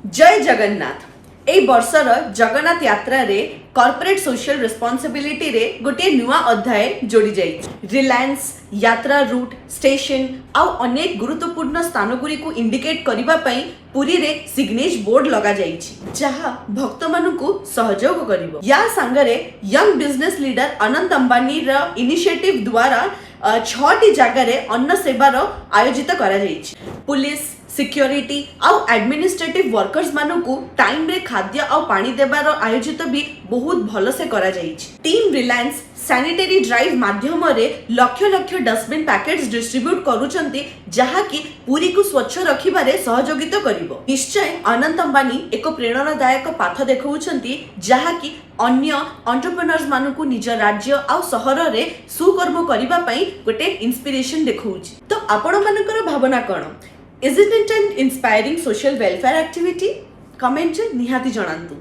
जय जगन्नाथ ए वर्षर जगन्नाथ यात्रा रे कॉर्पोरेट सोशल रिस्पांसिबिलिटी रे गोटे नुआ अध्याय जोड़ी जाई। रिलायंस यात्रा रूट स्टेशन आउ अनेक गुरुत्वपूर्ण स्थान गुरी को इंडिकेट करिबा पई पुरी रे सिग्नेज बोर्ड लगा जाईछि जहा भक्त मानकु सहयोग करिवो। या संगरे young business leader Anant Ambani रा इनिशिएटिव द्वारा 6टी जगह रे अन्न सेवार आयोजित करा जाईछि। पुलिस सिक्योरिटी आउ एडमिनिस्ट्रेटिव वर्कर्स मानकु टाइम रे खाद्य आउ पानी देबार आयोजित भी बहुत भल से करा जाईछि। टीम रिलायंस सैनिटरी ड्राइव माध्यम रे लक्ष लक्ष डस्टबिन पैकेट्स डिस्ट्रीब्यूट करूचंती जहा कि पुरी को स्वच्छ रखिबारे सहयोगिता करिवो। निश्चय अनंत अंबानी एक प्रेरणादायक पाथ देखौचंती जहा कि अन्य एंटरप्रेन्योर्स मानकु निज राज्य आउ शहर रे सुकर्म करिबा पई गोटे इंस्पिरेशन देखौछि। तो आपण मानकर भावना कोन? Is it an inspiring social welfare activity? Comment निहाती जणांतु।